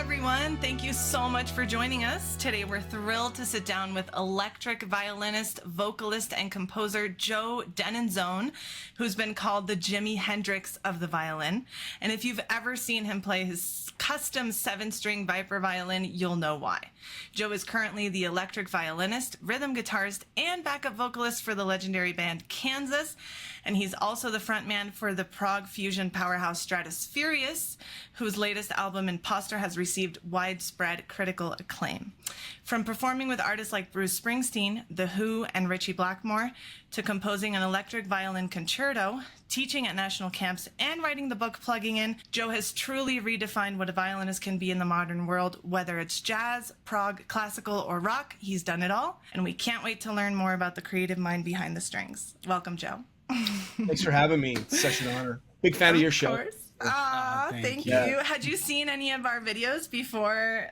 everyone. Thank you so much for joining us. Today we're thrilled to sit down with electric violinist, vocalist, and composer Joe Deninzon, who's been called the Jimi Hendrix of the violin. And if you've ever seen him play his custom 7-string Viper violin, you'll know why. Joe is currently the electric violinist, rhythm guitarist, and backup vocalist for the legendary band Kansas. And he's also the frontman for the prog fusion powerhouse Stratospherious, whose latest album, Imposter, has received widespread critical acclaim. From performing with artists like Bruce Springsteen, The Who, and Ritchie Blackmore, to composing an electric violin concerto, teaching at national camps, and writing the book Plugging In, Joe has truly redefined what a violinist can be in the modern world. Whether it's jazz, prog, classical, or rock, he's done it all. And we can't wait to learn more about the creative mind behind the strings. Welcome, Joe. Thanks for having me. It's such an honor. Big fan of your show. Of course. Thank you. Had you seen any of our videos before,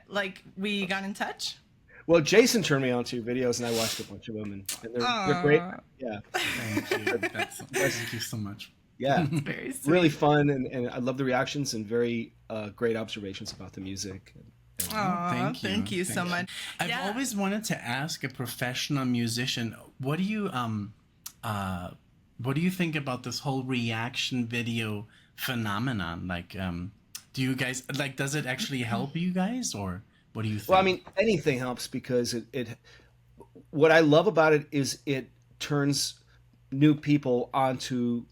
we got in touch? Well, Jason turned me on to your videos, and I watched a bunch of them, and they're great. Yeah. Thank you. Thank you so much. Yeah. Very sweet. Really fun, and I love the reactions and very great observations about the music. Thank you so much. I've always wanted to ask a professional musician, what do you think about this whole reaction video phenomenon? Do you guys does it actually help you guys, or what do you think? Well, I mean, anything helps because what I love about it is it turns new people onto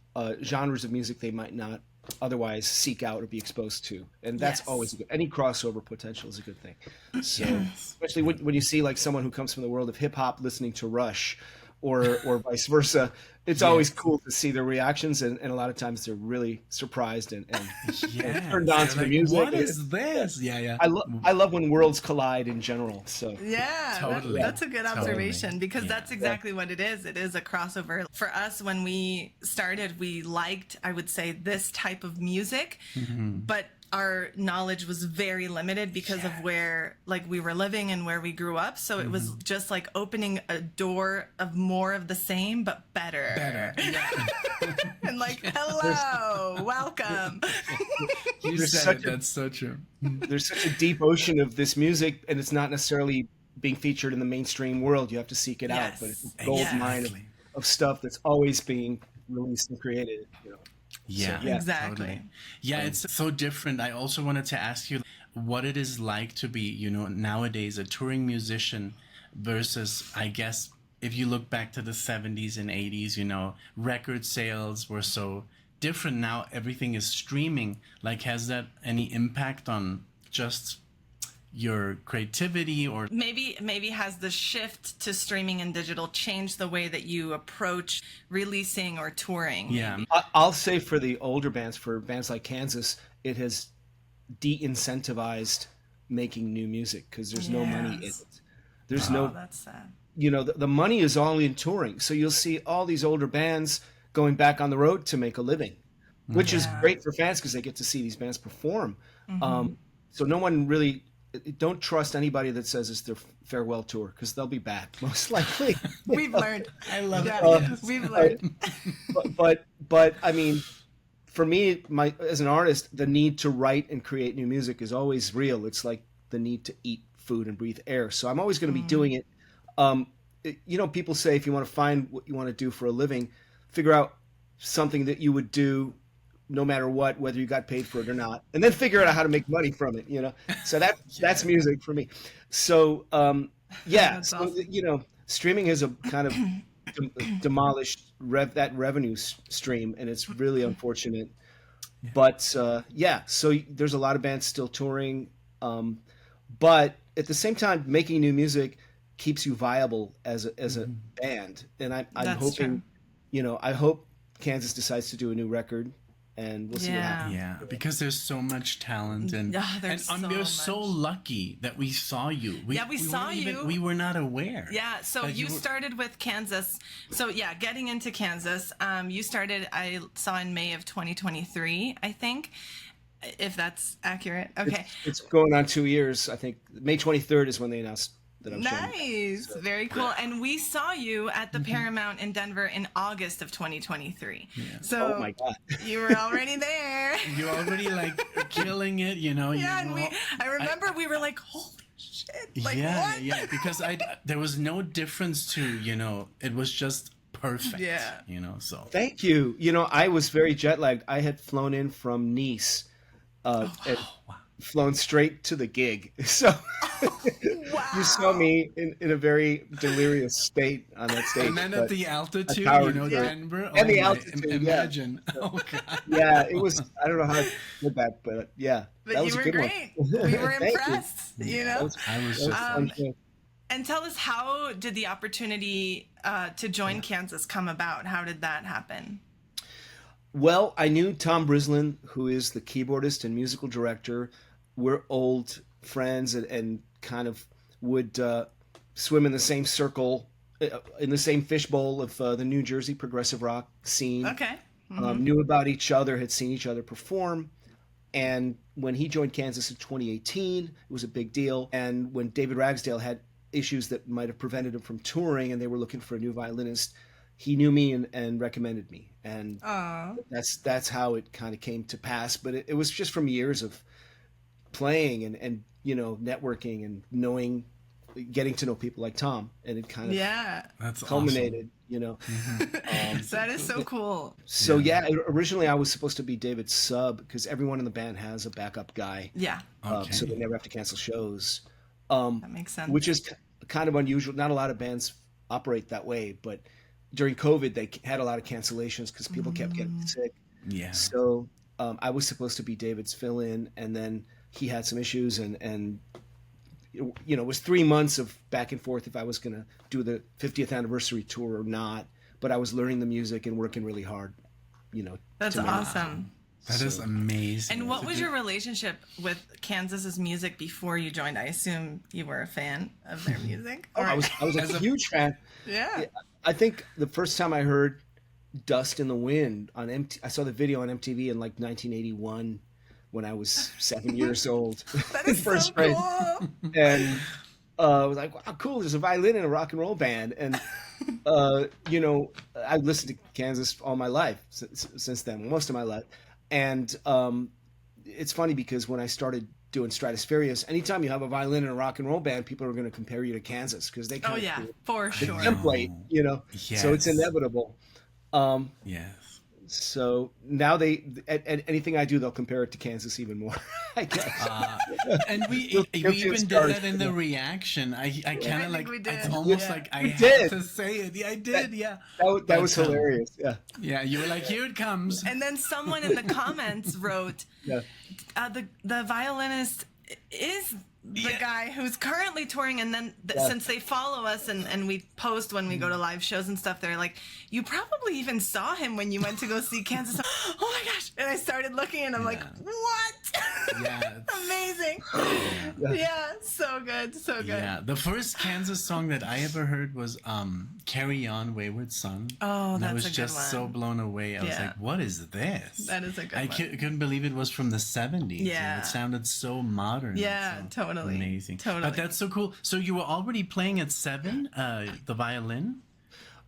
genres of music they might not otherwise seek out or be exposed to, and that's always good. Any crossover potential is a good thing. So especially when you see someone who comes from the world of hip hop listening to Rush, or vice versa, it's always cool to see their reactions, and a lot of times they're really surprised and turned on to the music. What is this? I love when worlds collide in general. So totally. That's a good observation, because that's exactly what it is. It is a crossover. For us, when we started, we liked, I would say, this type of music, but our knowledge was very limited because of where we were living and where we grew up. So it was just opening a door of more of the same, but better. And hello, welcome. You said it. That's so true. There's such a deep ocean of this music, and it's not necessarily being featured in the mainstream world. You have to seek it out, but it's a gold mine of stuff that's always being released and created. Exactly. Totally. Yeah, it's so different. I also wanted to ask you what it is like to be, nowadays a touring musician versus, I guess, if you look back to the 70s and 80s, record sales were so different. Now everything is streaming. Has that any impact on just your creativity, or maybe has the shift to streaming and digital changed the way that you approach releasing or touring? I'll say for the older bands, for bands like Kansas, it has de-incentivized making new music because there's no money in it. There's that's sad. The money is all in touring, so you'll see all these older bands going back on the road to make a living, which is great for fans because they get to see these bands perform. So no one really, don't trust anybody that says it's their farewell tour, because they'll be back most likely. We've learned. I love it. We've learned. But I mean, for me, as an artist, the need to write and create new music is always real. It's like the need to eat food and breathe air. So I'm always going to be doing it. People say if you want to find what you want to do for a living, figure out something that you would do no matter what, whether you got paid for it or not, and then figure out how to make money from it, So that's music for me. So, awesome. Streaming has a kind of demolished that revenue stream, and it's really unfortunate. But, so there's a lot of bands still touring. But at the same time, making new music keeps you viable as a band. And I'm hoping, I hope Kansas decides to do a new record. And we'll see what happens. Yeah, because there's so much talent, and we're so lucky that we saw you. We saw you. We were not aware. Yeah, so you started with Kansas. So getting into Kansas, you started, I saw in May of 2023, I think, if that's accurate. Okay. It's going on 2 years. I think May 23rd is when they announced that I was showing. Nice. So, Very cool. And we saw you at the Paramount in Denver in August of 2023. Yeah. So oh my God. you were already there. You're already like killing it, you know. Yeah, and I remember we were like, holy shit. Like, what? Yeah, because there was no difference to, you know, it was just perfect. Yeah. You know, so. Thank you. You know, I was very jet lagged. I had flown in from Nice, and flown straight to the gig. So Wow. you saw me in a very delirious state on that stage. And then at the altitude, you powered know, through. Denver. And the altitude, imagine. Oh, God. Yeah, it was. I don't know how I did that, but yeah, But that was you a were good great. one. We were Thank you. impressed, you know? I was That was just. fun too. And tell us, how did the opportunity to join Kansas come about? How did that happen? Well, I knew Tom Brislin, who is the keyboardist and musical director. We're old friends and kind of would swim in the same circle, in the same fishbowl of the New Jersey progressive rock scene. Okay. Knew about each other, had seen each other perform. And when he joined Kansas in 2018, it was a big deal. And when David Ragsdale had issues that might have prevented him from touring and they were looking for a new violinist, he knew me and recommended me. And that's how it kind of came to pass. But it was just from years of playing and you know, networking and knowing, getting to know people like Tom, and it kind of That's culminated, you know. That is so cool. So yeah, originally I was supposed to be David's sub because everyone in the band has a backup guy, Yeah, so they never have to cancel shows. that makes sense. Which is kind of unusual. Not a lot of bands operate that way, but during COVID they had a lot of cancellations because people kept getting sick. Yeah. So I was supposed to be David's fill-in, and then he had some issues, and you know, it was 3 months of back and forth if I was going to do the 50th anniversary tour or not. But I was learning the music and working really hard, you know. That's to make it. awesome. That is amazing. And what was your relationship with Kansas's music before you joined? I assume you were a fan of their music. Oh, I was a huge fan. Yeah. I think the first time I heard "Dust in the Wind" on I saw the video on MTV in like 1981 when I was 7 years old. That is first so grade. cool. And I was like, wow, cool, there's a violin in a rock and roll band. And you know, I've listened to Kansas all my life since then, most of my life. And it's funny because when I started doing Stratospherious, anytime you have a violin in a rock and roll band, people are going to compare you to Kansas because they kind of for the sure. template, you know. Yes. So it's inevitable. Yes. So now anything I do, they'll compare it to Kansas even more, I guess. And we We'll even get did started. that in the reaction. I kind of like, we did. it's almost Yeah. like I We had did. to say it. Yeah, I did. Yeah. That was hilarious. Yeah. Yeah, you were like, here it comes. And then someone in the comments wrote, Yeah. the violinist is the guy who's currently touring, and then since they follow us and we post when we go to live shows and stuff, they're like, you probably even saw him when you went to go see Kansas. Oh my gosh. And I started looking and I'm like, what? Yeah. Amazing. Yeah, so good, so good. Yeah, the first Kansas song that I ever heard was "Carry On, Wayward Son." Oh, and I that's was a good just one. so blown away. I was Yeah. like, "What is this?" That is a good I one. couldn't believe it was from the '70s. Yeah. and it sounded so modern. Yeah, so totally. amazing. Totally. But that's so cool. So you were already playing at 7, the violin.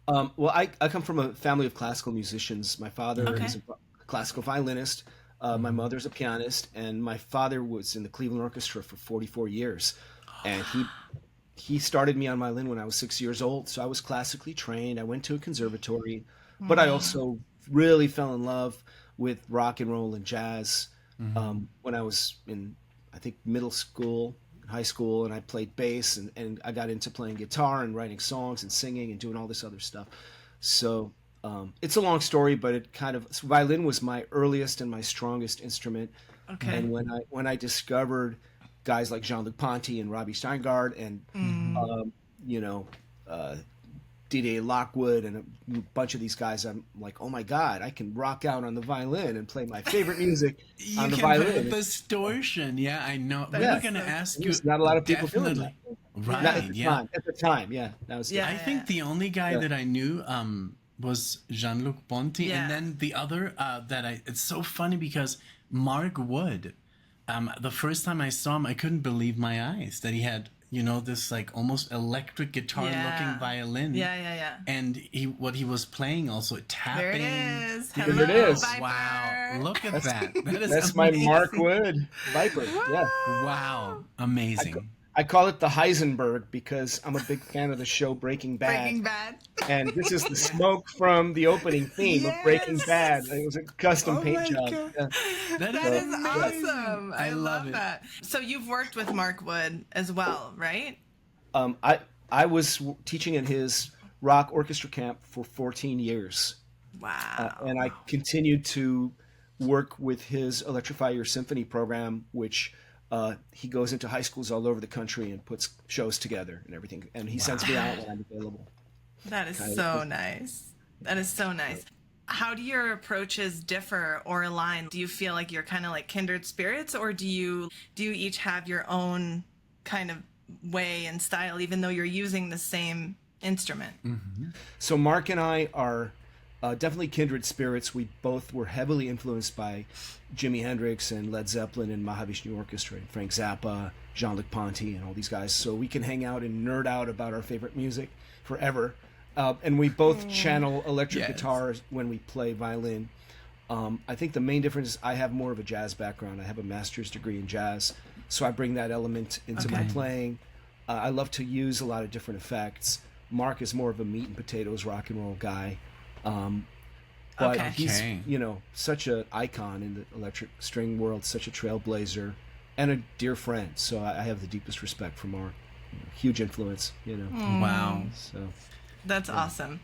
Well, I come from a family of classical musicians. My father Okay. is a classical violinist. My mother's a pianist, and my father was in the Cleveland Orchestra for 44 years. And he started me on violin when I was 6 years old. So I was classically trained. I went to a conservatory, but I also really fell in love with rock and roll and jazz when I was in, I think, middle school, high school, and I played bass, and I got into playing guitar and writing songs and singing and doing all this other stuff. So it's a long story, but it kind of, violin was my earliest and my strongest instrument. Okay. And when I discovered guys like Jean-Luc Ponty and Robbie Steingart and you know, D.D. Lockwood and a bunch of these guys, I'm like, oh my God, I can rock out on the violin and play my favorite music on the You can violin. put distortion. Yeah, I know. We Yeah. were going to ask you. There's not a lot of people doing definitely. that. Right, Not at the yeah. time. At the time, yeah. That was Yeah. I think the only guy that I knew was Jean-Luc Ponty, Yeah. and then the other it's so funny because Mark Wood, the first time I saw him, I couldn't believe my eyes that he had this like almost electric guitar looking violin. Yeah. And what he was playing also tapping. There it is. There Hello, it is. Viper. Wow. Look at that. That is That's amazing. my Mark Wood Viper. Yeah. Wow. Amazing. I call it the Heisenberg because I'm a big fan of the show Breaking Bad. Breaking Bad. And this is the smoke from the opening theme of Breaking Bad. It was a custom paint job. Yeah. That Is amazing. awesome. I love it. that. So you've worked with Mark Wood as well, right? I was teaching in his rock orchestra camp for 14 years. Wow. And I continued to work with his Electrify Your Symphony program, which he goes into high schools all over the country and puts shows together and everything. And he sends me out when I'm available. That is so nice. That is so nice. How do your approaches differ or align? Do you feel like you're kind of like kindred spirits, or do you each have your own kind of way and style, even though you're using the same instrument? Mm-hmm. So Mark and I are definitely kindred spirits. We both were heavily influenced by Jimi Hendrix and Led Zeppelin and Mahavishnu Orchestra and Frank Zappa, Jean-Luc Ponty, and all these guys. So we can hang out and nerd out about our favorite music forever. And we both channel electric guitars when we play violin. I think the main difference is I have more of a jazz background. I have a master's degree in jazz, so I bring that element into my playing. I love to use a lot of different effects. Mark is more of a meat and potatoes rock and roll guy. But he's, such an icon in the electric string world, such a trailblazer, and a dear friend. So I have the deepest respect for Mark. Huge influence, Wow. So That's awesome.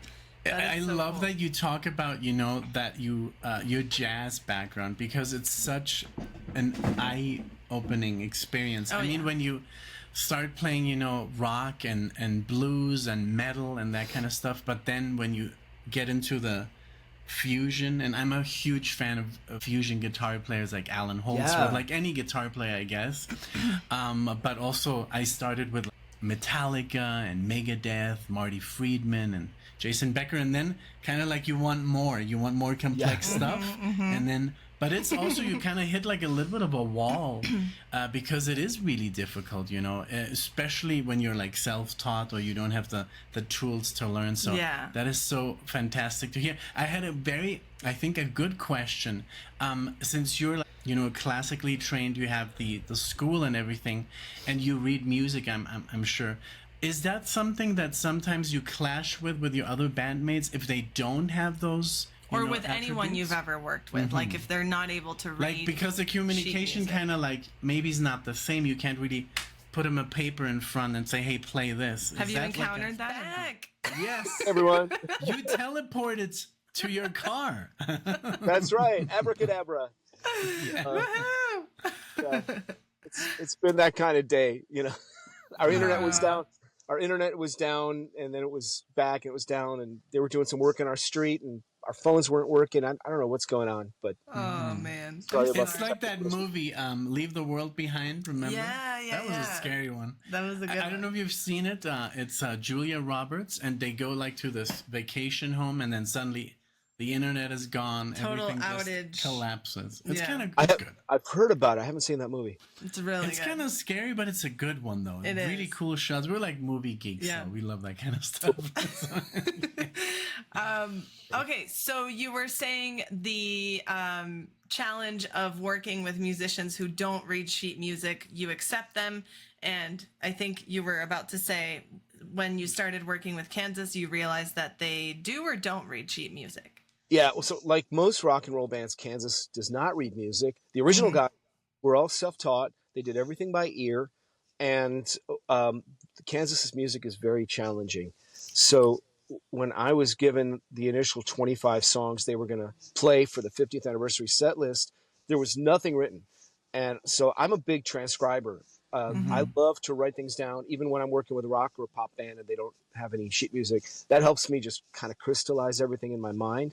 I love that you talk about, that your jazz background, because it's such an eye-opening experience. I mean, when you start playing, rock and blues and metal and that kind of stuff, but then when you get into the fusion, and I'm a huge fan of fusion guitar players like Alan Holdsworth, like any guitar player, I guess. But also I started with Metallica and Megadeth, Marty Friedman and Jason Becker, and then kind of like you want more complex stuff, and then but it's also you kind of hit like a little bit of a wall because it is really difficult, especially when you're like self-taught or you don't have the tools to learn. So that is so fantastic to hear. I had I think a good question, since you're like, classically trained, you have the school and everything, and you read music, I'm sure. Is that something that sometimes you clash with your other bandmates if they don't have those? Or with anyone you've ever worked with, like if they're not able to read. Like, because the communication kind of like maybe is not the same. You can't really put them a paper in front and say, hey, play this. Have you encountered that? Yes. Everyone. You teleported to your car. That's right. Abracadabra. It's been that kind of day, Our internet was down. Our internet was down, and then it was back, and it was down, and they were doing some work in our street, and our phones weren't working. I don't know what's going on, but man, it's like that movie, Leave the World Behind. Remember? Yeah. That was a scary one. That was a good one. I don't know if you've seen it. It's Julia Roberts, and they go like to this vacation home, and then suddenly the internet is gone. Total everything outage. Just collapses. It's kind of good. I've heard about it. I haven't seen that movie. It's really It's kind of scary, but it's a good one, though. It really is. Cool shots. We're like movie geeks, so we love that kind of stuff. Okay, so you were saying the challenge of working with musicians who don't read sheet music, you accept them, and I think you were about to say when you started working with Kansas, you realized that they do or don't read sheet music. Yeah, so like most rock and roll bands, Kansas does not read music. The original guys were all self-taught. They did everything by ear, and Kansas's music is very challenging. So when I was given the initial 25 songs they were going to play for the 50th anniversary set list, there was nothing written. And so I'm a big transcriber. I love to write things down, even when I'm working with a rock or a pop band and they don't have any sheet music. That helps me just kind of crystallize everything in my mind.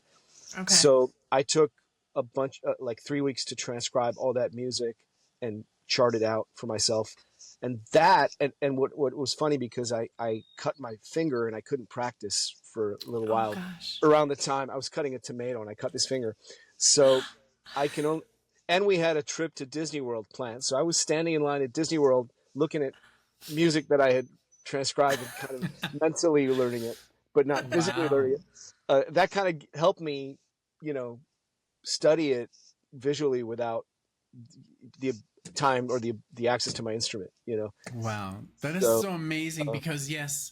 Okay. So I took a bunch, like 3 weeks to transcribe all that music and chart it out for myself. And what was funny, because I cut my finger and I couldn't practice for a little while. Gosh. Around the time I was cutting a tomato and I cut this finger. So I can only, and we had a trip to Disney World planned. So I was standing in line at Disney World looking at music that I had transcribed and kind of mentally learning it, but not physically Wow. learning it. That kind of helped me, study it visually without the time or the access to my instrument. Wow. That is So so amazing because yes,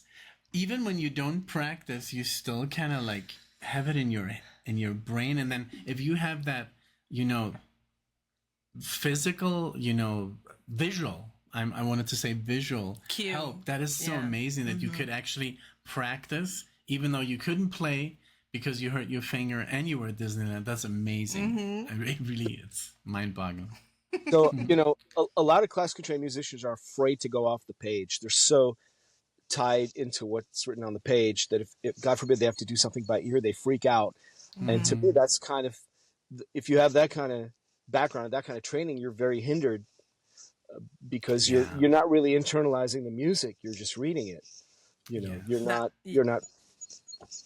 even when you don't practice, you still kind of like have it in your brain, and then if you have that, physical, visual, I wanted to say visual Cue. help. That is so Yeah. amazing that you could actually practice even though you couldn't play because you hurt your finger and you were at Disneyland. That's amazing. It really is mind-boggling. So, a lot of classically trained musicians are afraid to go off the page. They're so tied into what's written on the page that if God forbid they have to do something by ear, they freak out. And to me, that's kind of, if you have that kind of background, that kind of training, you're very hindered because you're not really internalizing the music. You're just reading it. You're not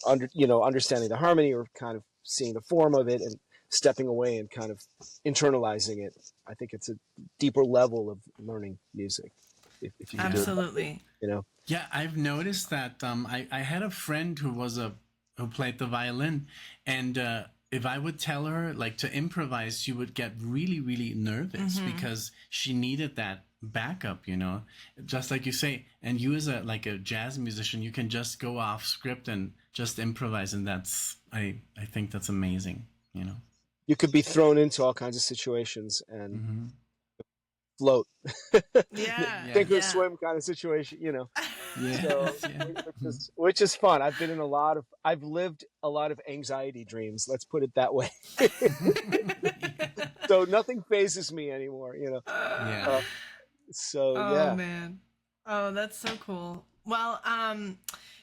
understanding the harmony or kind of seeing the form of it and stepping away and kind of internalizing it. I think it's a deeper level of learning music. If you can Absolutely. do it, Yeah, I've noticed that. I had a friend who played the violin, and if I would tell her like to improvise, she would get really, really nervous because she needed that backup. Just like you say. And you as a jazz musician, you can just go off script and just improvise, and I think that's amazing. You could be thrown into all kinds of situations and float. Yeah. Sink or Yeah. swim kind of situation, Yeah. So, which is fun. I've lived a lot of anxiety dreams. Let's put it that way. So nothing phases me anymore, Yeah. So Oh yeah. man. Oh, that's so cool. Well,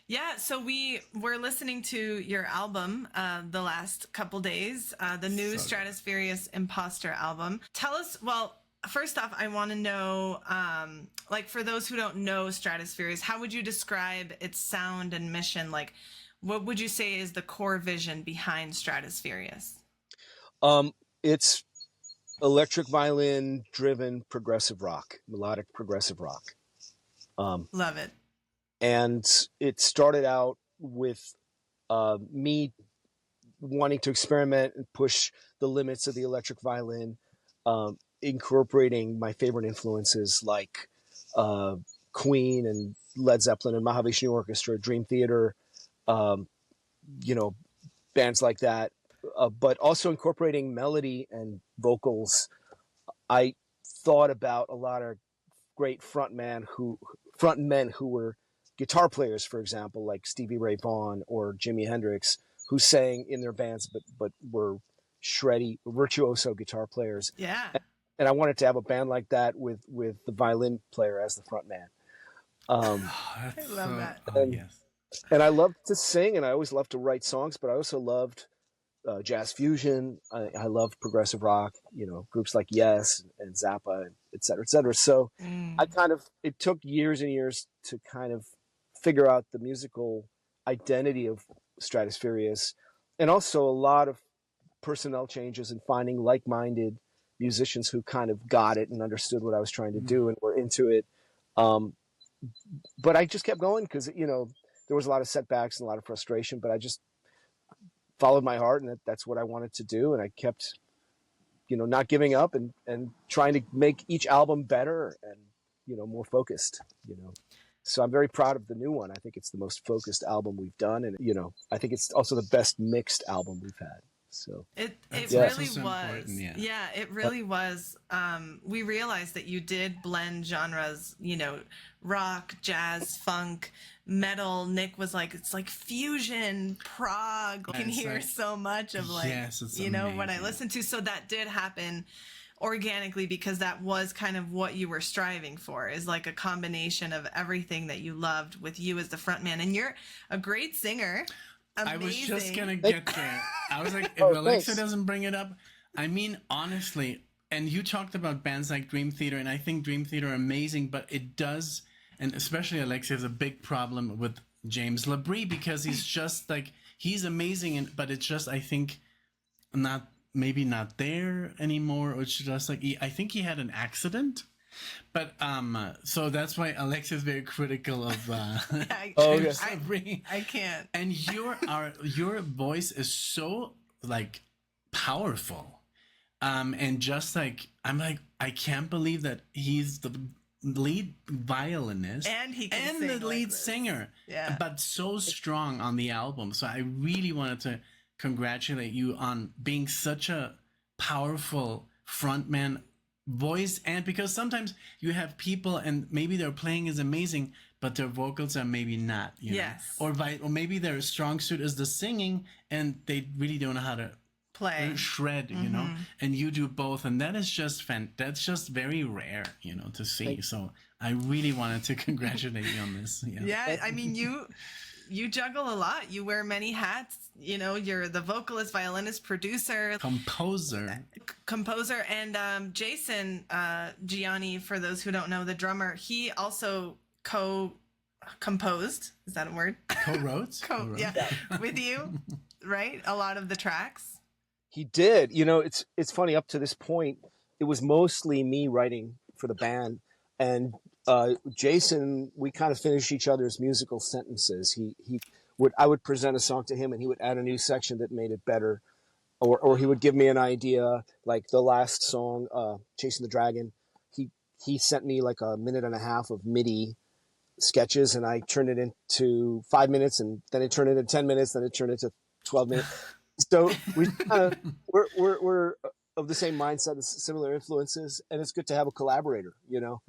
yeah, so we're listening to your album the last couple days, the new Stratospherious Imposter album. Tell us, well, first off, I want to know, like for those who don't know Stratospherious, how would you describe its sound and mission? Like, what would you say is the core vision behind Stratospherious? It's electric violin driven progressive rock, melodic progressive rock. Love it. And it started out with me wanting to experiment and push the limits of the electric violin, incorporating my favorite influences like Queen and Led Zeppelin and Mahavishnu Orchestra, Dream Theater, bands like that, but also incorporating melody and vocals. I thought about a lot of great frontmen who were guitar players, for example, like Stevie Ray Vaughan or Jimi Hendrix, who sang in their bands but were shreddy, virtuoso guitar players. Yeah. And I wanted to have a band like that with the violin player as the frontman. I love that. Yes. And I loved to sing, and I always loved to write songs, but I also loved jazz fusion. I loved progressive rock, groups like Yes and Zappa, et cetera, et cetera. So it took years and years to kind of figure out the musical identity of Stratospherious, and also a lot of personnel changes and finding like-minded musicians who kind of got it and understood what I was trying to do and were into it. But I just kept going because, there was a lot of setbacks and a lot of frustration, but I just followed my heart, and that's what I wanted to do. And I kept, not giving up and trying to make each album better and, more focused, So I'm very proud of the new one. I think it's the most focused album we've done. And, I think it's also the best mixed album we've had. So it Yeah. really So was. important, yeah. Yeah, it really was. We realized that you did blend genres, rock, jazz, funk, metal. Nick was like, it's like fusion, prog. You can It's hear like- so much of like, Yes, it's what I amazing. listened to. So that did happen organically because that was kind of what you were striving for, is like a combination of everything that you loved with you as the front man. And you're a great singer. Amazing. I was just gonna get there. I was like, if Oh, Alexa thanks. doesn't bring it up, I mean, honestly, and you talked about bands like Dream Theater, and I think Dream Theater are amazing, but it does, and especially Alexa has a big problem with James Labrie because he's just like, he's amazing, but it's just, I think, maybe not there anymore, or it's just like, I think he had an accident. But so that's why Alex is very critical of yes. I can't. and your voice is so like powerful. And just like I'm like, I can't believe that he's the lead violinist And he can and sing the like lead this. singer, Yeah. but so strong on the album. So I really wanted to congratulate you on being such a powerful frontman voice. And because sometimes you have people and maybe their playing is amazing, but their vocals are maybe not, you know? Yes. Or maybe their strong suit is the singing and they really don't know how to Play. shred, you know, and you do both, and that is just that's just very rare, you know, to see. So I really wanted to congratulate you on this. Yeah, I mean, you juggle a lot. You wear many hats. You know, you're the vocalist, violinist, producer, composer, and Jason Giani, for those who don't know, the drummer, he also composed. Is that a word? Co-wrote? Yeah, with you, right? A lot of the tracks. He did. You know, it's funny. Up to this point, it was mostly me writing for the band, and Jason. We kind of finished each other's musical sentences. I would present a song to him, and he would add a new section that made it better, or he would give me an idea. Like the last song, "Chasing the Dragon," he sent me like a minute and a half of MIDI sketches, and I turned it into 5 minutes, and then it turned into 10 minutes, then it turned into 12 minutes. So we we're of the same mindset, similar influences, and it's good to have a collaborator, you know.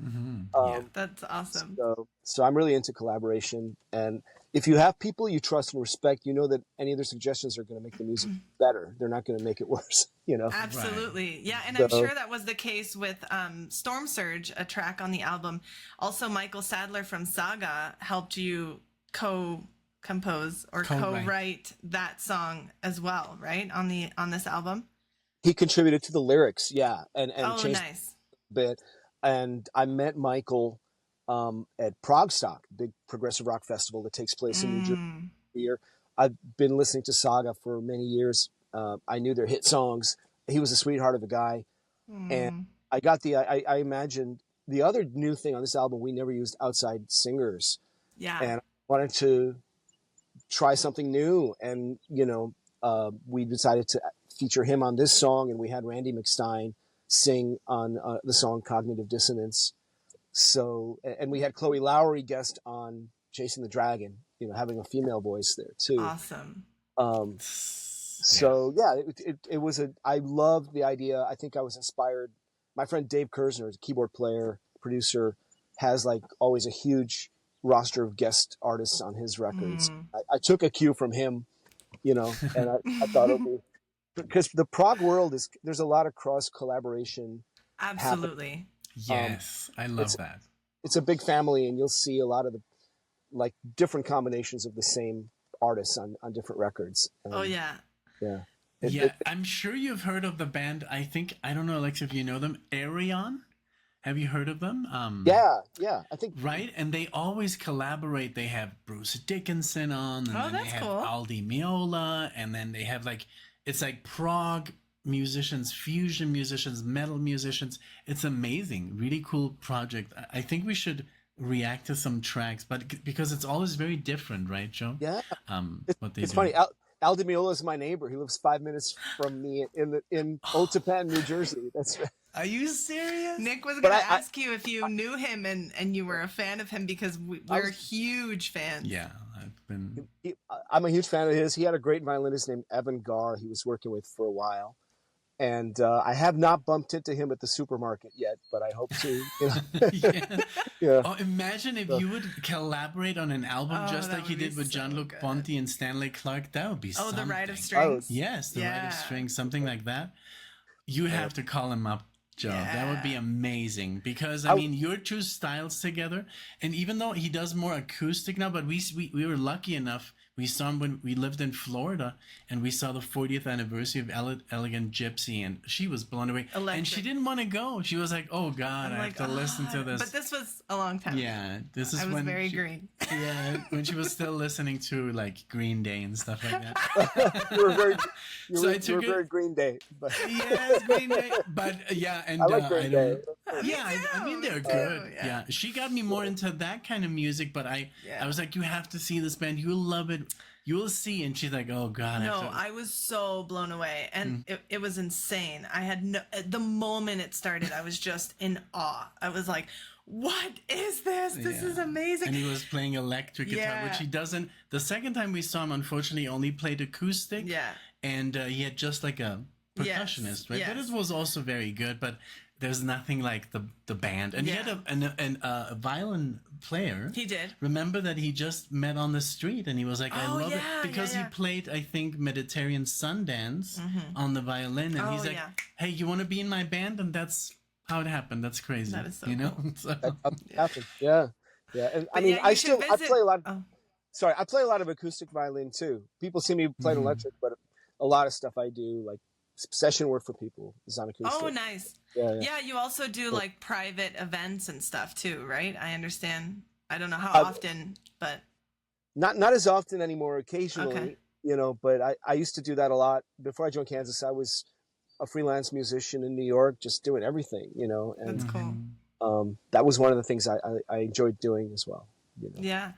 Yeah. That's awesome. So I'm really into collaboration, and if you have people you trust and respect, you know that any of their suggestions are going to make the music better. They're not going to make it worse, you know. Absolutely. Right. Yeah, and I'm sure that was the case with Storm Surge, a track on the album. Also, Michael Sadler from Saga helped you compose or co-write that song as well, right? On this album. He contributed to the lyrics, yeah, and changed nice. a bit. And I met Michael at Progstock, big progressive rock festival that takes place in New Jersey every year. I've been listening to Saga for many years. I knew their hit songs. He was a sweetheart of a guy, and I got I imagined the other new thing on this album. We never used outside singers, and I wanted to try something new, and you know, we decided to feature him on this song, and we had Randy McStein sing on the song Cognitive Dissonance. So, and we had Chloe Lowry guest on Chasing the Dragon, you know, having a female voice there too. Awesome. So yeah, it was I loved the idea. I think I was inspired. My friend Dave Kersner, a keyboard player, producer, has like always a huge roster of guest artists on his records. I took a cue from him, you know, and I thought, okay, because the prog world there's a lot of cross collaboration. Absolutely. Yes, I love that. It's a big family, and you'll see a lot of the like different combinations of the same artists on different records. Yeah. I'm sure you've heard of the band. I don't know, Alex, if you know them, Arion. Have you heard of them? Yeah, I think. Right, and they always collaborate. They have Bruce Dickinson on, and then they have cool. Aldi Meola, and then they have it's like prog musicians, fusion musicians, metal musicians. It's amazing, really cool project. I think we should react to some tracks, but because it's always very different, right, Joe? Yeah. It's funny. Al Di Meola is my neighbor. He lives 5 minutes from me in Old Tappan, New Jersey. That's right. Are you serious? Nick was going to ask you if you knew him and you were a fan of him, because we're huge fans. Yeah, I'm a huge fan of his. He had a great violinist named Evan Garr he was working with for a while. And I have not bumped into him at the supermarket yet, but I hope to. You know? Yeah. Oh, imagine if you would collaborate on an album just like you did with Jean-Luc Ponty and Stanley Clarke. That would be something. The Rite of Strings? Yes, the Rite of Strings, something like that. You have to call him up, Joe. Yeah. That would be amazing, because I mean, your two styles together, and even though he does more acoustic now, but we were lucky enough. We saw him when we lived in Florida, and we saw the 40th anniversary of Elegant Gypsy, and she was blown away. Electric. And she didn't want to go. She was like, "Oh God, I have to listen to this." But this was a long time. Yeah, this is I was when very green. Yeah, when she was still listening to like Green Day and stuff like that. you were very Green Day. But. Yes, Green Day. But yeah, and I like Green Day. Yeah, I mean they're good. Yeah. She got me more into that kind of music, but I was like, you have to see this band. You'll love it. You'll see. And she's like, oh God. No, I was so blown away, and it was insane. I had the moment it started, I was just in awe. I was like, what is this? This is amazing. And he was playing electric guitar, which he doesn't. The second time we saw him, unfortunately, only played acoustic. Yeah. And he had just like a percussionist, right? But it was also very good. But there's nothing like the band. And he had a violin player. He did. Remember that he just met on the street, and he was like, I love it. Because he played, I think, Mediterranean Sundance on the violin. And he's like, hey, you want to be in my band? And that's how it happened. That's crazy. That is so cool. So, happened. Yeah. And I mean, I play a lot. Sorry, I play a lot of acoustic violin too. People see me playing electric, but a lot of stuff I do, like session work for people, is on acoustic. Oh, nice. Yeah, you also do like private events and stuff too, right? I understand. I don't know how often, but not as often anymore. Occasionally, but I used to do that a lot before I joined Kansas. I was a freelance musician in New York, just doing everything, and that's cool. That was one of the things I enjoyed doing as well. Yeah.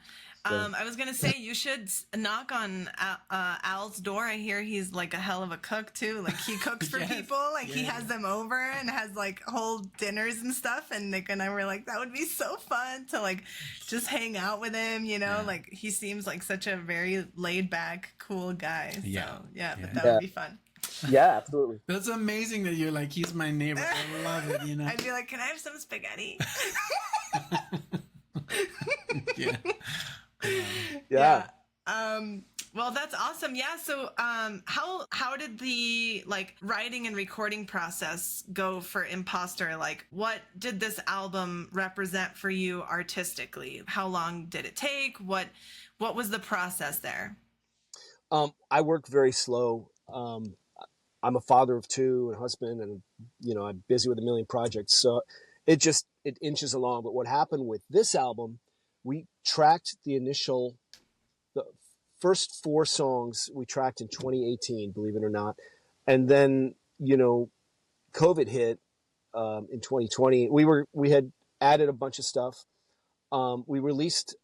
So. I was going to say, you should knock on Al's door. I hear he's like a hell of a cook too. Like he cooks for people. Like he has them over and has like whole dinners and stuff. And Nick and I were like, that would be so fun to like just hang out with him, like he seems like such a very laid back, cool guy. So but that would be fun. Yeah, absolutely. That's amazing that you're like, he's my neighbor. I love it, I'd be like, can I have some spaghetti? Yeah. Well, that's awesome. Yeah. So, how did the like writing and recording process go for Imposter? Like, what did this album represent for you artistically? How long did it take? What was the process there? I work very slow. I'm a father of two and husband, and I'm busy with a million projects, so it inches along. But what happened with this album, we tracked the first 4 songs we tracked in 2018, believe it or not, and then COVID hit in 2020. We had added a bunch of stuff. We released.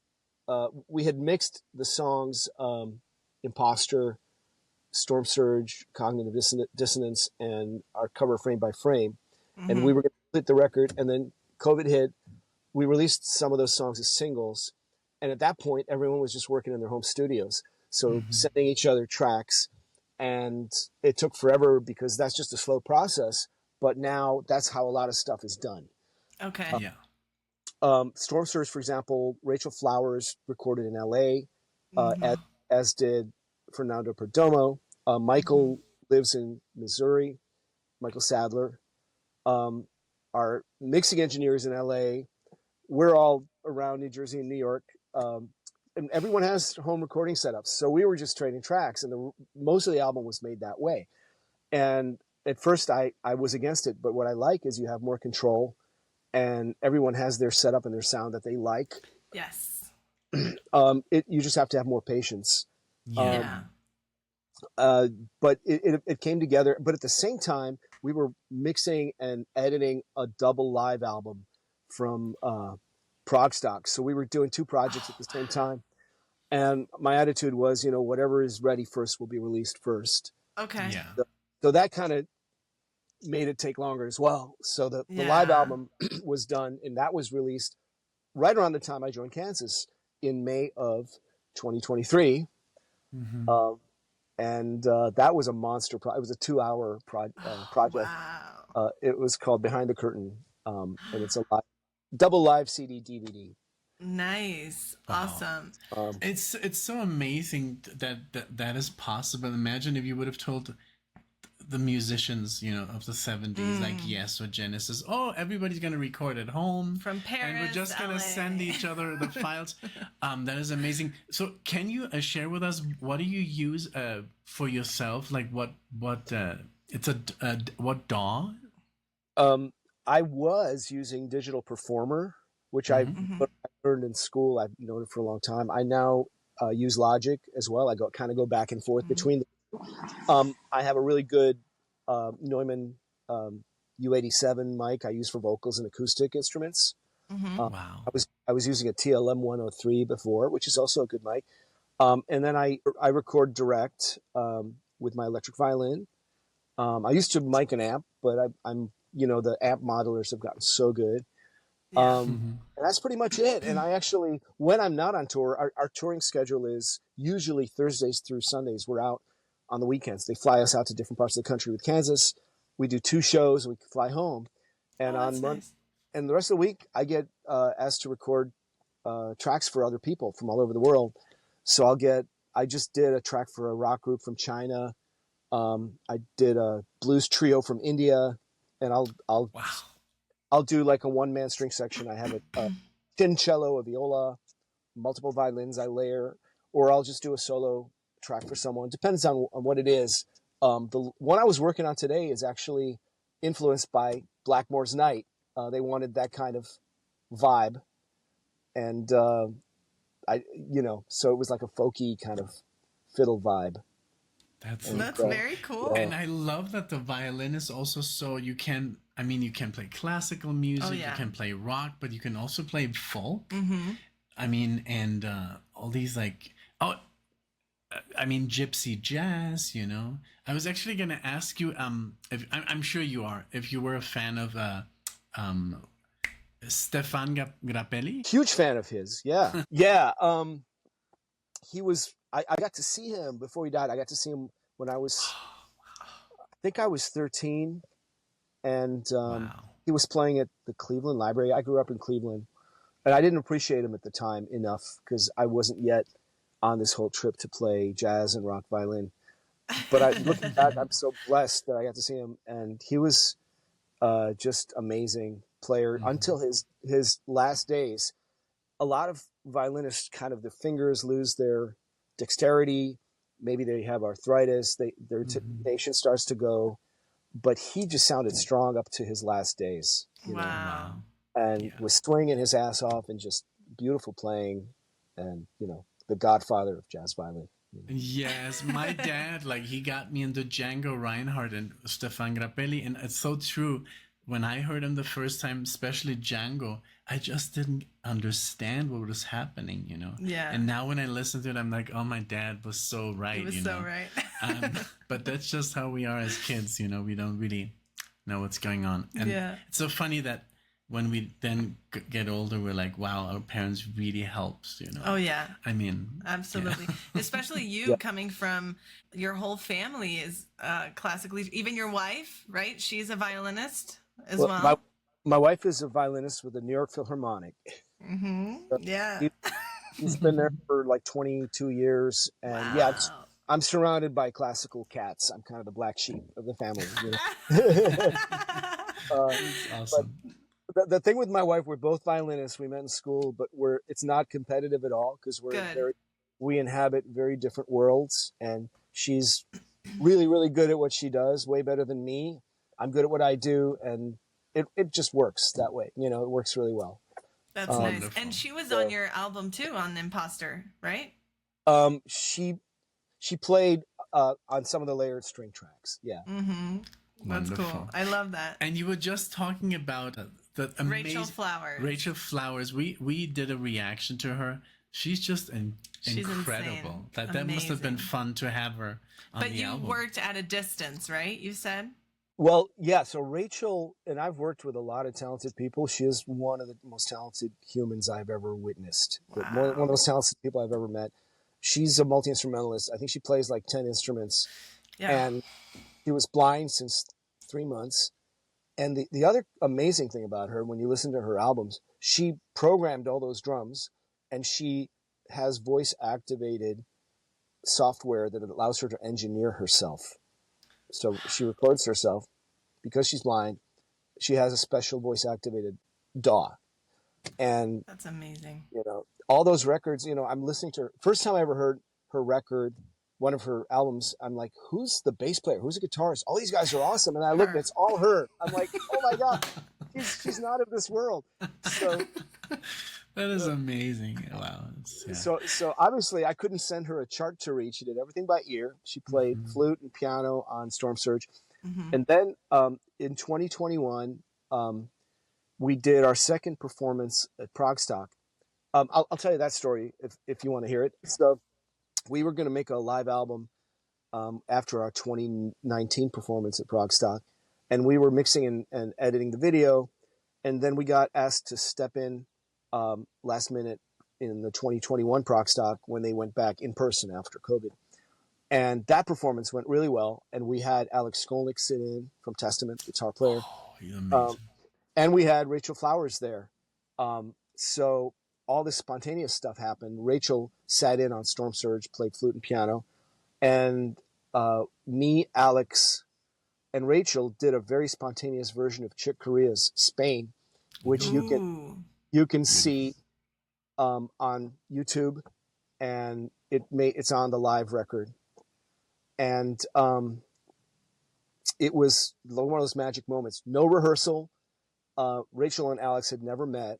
We had mixed the songs Imposter, Storm Surge, Cognitive Dissonance, and our cover Frame by Frame. And we were going to split the record, and then COVID hit. We released some of those songs as singles. And at that point, everyone was just working in their home studios. So sending each other tracks. And it took forever because that's just a slow process. But now that's how a lot of stuff is done. Okay. Storm Surge, for example, Rachel Flowers recorded in LA, as did Fernando Perdomo. Michael lives in Missouri, Michael Sadler. Our mixing engineers in LA. We're all around New Jersey and New York. And everyone has home recording setups. So we were just trading tracks, and most of the album was made that way. And at first I was against it, but what I like is you have more control, and everyone has their setup and their sound that they like. Yes. You just have to have more patience. Yeah. But it came together. But at the same time, we were mixing and editing a double live album from Prog Stock. So we were doing 2 projects at the same time. And my attitude was, whatever is ready first will be released first. Okay. Yeah. So that kind of made it take longer as well. So the live album was done, and that was released right around the time I joined Kansas in May of 2023. And that was a monster it was a 2-hour project. Wow. It was called Behind the Curtain, and it's a double live CD DVD. Nice. Wow. Awesome. It's so amazing that is possible. Imagine if you would have told the musicians, of the 70s, like Yes or Genesis, everybody's going to record at home from Paris, and we're just going to send each other the files. That is amazing. So can you share with us, what do you use for yourself? Like what DAW? I was using Digital Performer, which I learned in school. I've known it for a long time. I now use Logic as well. I go back and forth between them. I have a really good Neumann U87 mic I use for vocals and acoustic instruments. Mm-hmm. Wow. I was using a TLM 103 before, which is also a good mic. And then I record direct with my electric violin. I used to mic an amp, but I'm the amp modelers have gotten so good. Yeah. And that's pretty much it. And I actually, when I'm not on tour, our touring schedule is usually Thursdays through Sundays. We're out on the weekends. They fly us out to different parts of the country with Kansas. We do 2 shows and we fly home. And Oh, that's nice. and the rest of the week, I get asked to record tracks for other people from all over the world. So I just did a track for a rock group from China. I did a blues trio from India, and Wow. I'll do like a 1-man string section. I have a tin cello, a viola, multiple violins I layer, or I'll just do a solo track for someone. Depends on what it is. The one I was working on today is actually influenced by Blackmore's Night. They wanted that kind of vibe, and so it was like a folky kind of fiddle vibe. That's very cool. And I love that the violin is also so you can play classical music, you can play rock, but you can also play folk. Mm-hmm. And all these gypsy jazz, I was actually going to ask you, I'm sure you are, if you were a fan of Stefan Grappelli. Huge fan of his. Yeah. Yeah. He was, I got to see him before he died. I got to see him when I think I was 13, and he was playing at the Cleveland Library. I grew up in Cleveland, and I didn't appreciate him at the time enough because I wasn't yet on this whole trip to play jazz and rock violin. But looking back, I'm so blessed that I got to see him, and he was just amazing player until his last days. A lot of violinists, kind of, their fingers lose their dexterity. Maybe they have arthritis. Their nation starts to go. But he just sounded strong up to his last days. Wow. And was swinging his ass off and just beautiful playing. And, the godfather of jazz violin. Yes, my dad, he got me into Django Reinhardt and Stefan Grappelli. And it's so true. When I heard him the first time, especially Django, I just didn't understand what was happening, Yeah. And now when I listen to it, I'm like, oh, my dad was so right. He was so right. But that's just how we are as kids, we don't really know what's going on. And it's so funny that when we then get older, we're like, wow, our parents really helped, Oh, yeah. I mean. Absolutely. Especially you coming from, your whole family is classically, even your wife, right? She's a violinist as well. My wife is a violinist with the New York Philharmonic. Mm-hmm. Yeah. He's been there for like 22 years. And I'm surrounded by classical cats. I'm kind of the black sheep of the family. Awesome. But the thing with my wife, we're both violinists. We met in school, but it's not competitive at all because we inhabit very different worlds. And she's really, really good at what she does, way better than me. I'm good at what I do, and it just works that way. It works really well. That's nice. Wonderful. And she was on your album too, on Imposter, right? She played on some of the layered string tracks. Yeah. Mm-hmm. That's cool. I love that. And you were just talking about the amazing Rachel Flowers. We did a reaction to her. She's just incredible. Insane. That must have been fun to have her on the album. But you worked at a distance, right? You said? Well, yeah. So Rachel, and I've worked with a lot of talented people. She is one of the most talented humans I've ever witnessed. Wow. One of the most talented people I've ever met. She's a multi-instrumentalist. I think she plays like 10 instruments. Yeah. And she was blind since 3 months. And the other amazing thing about her, when you listen to her albums, she programmed all those drums, and she has voice-activated software that allows her to engineer herself. So she records herself. Because she's blind, she has a special voice-activated DAW. And that's amazing. All those records, I'm listening to her. First time I ever heard her record, one of her albums, I'm like, who's the bass player? Who's the guitarist? All these guys are awesome. And I look, and it's all her. I'm like, oh my God, she's not of this world. So that is amazing. Wow. So obviously I couldn't send her a chart to read. She did everything by ear. She played flute and piano on Storm Surge. And then in 2021, we did our second performance at Progstock. I'll tell you that story if you want to hear it. So we were going to make a live album after our 2019 performance at Progstock, and we were mixing and editing the video, and then we got asked to step in last minute in the 2021 Progstock when they went back in person after COVID. And that performance went really well, and we had Alex Skolnick sit in from Testament, guitar player. Oh, you're amazing. And we had Rachel Flowers there. So all this spontaneous stuff happened. Rachel sat in on Storm Surge, played flute and piano. And me, Alex, and Rachel did a very spontaneous version of Chick Corea's Spain, which you can see on YouTube, and it's on the live record. And it was one of those magic moments. No rehearsal. Rachel and Alex had never met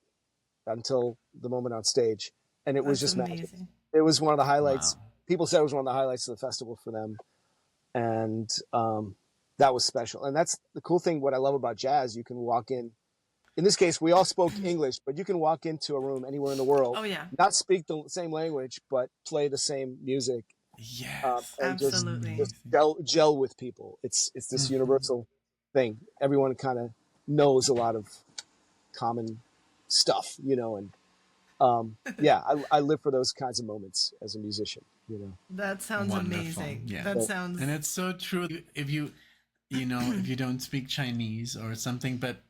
until the moment on stage, and it was just amazing. magic. It was one of the highlights. Wow. People said it was one of the highlights of the festival for them, and that was special. And that's the cool thing. What I love about jazz, you can walk in. In this case, we all spoke English, but you can walk into a room anywhere in the world, not speak the same language, but play the same music. Yes, and absolutely. just gel with people. It's this universal thing. Everyone kind of knows a lot of common stuff, and I live for those kinds of moments as a musician. That sounds wonderful. amazing. Yeah. That sounds, and it's so true. If you if you don't speak Chinese or something, but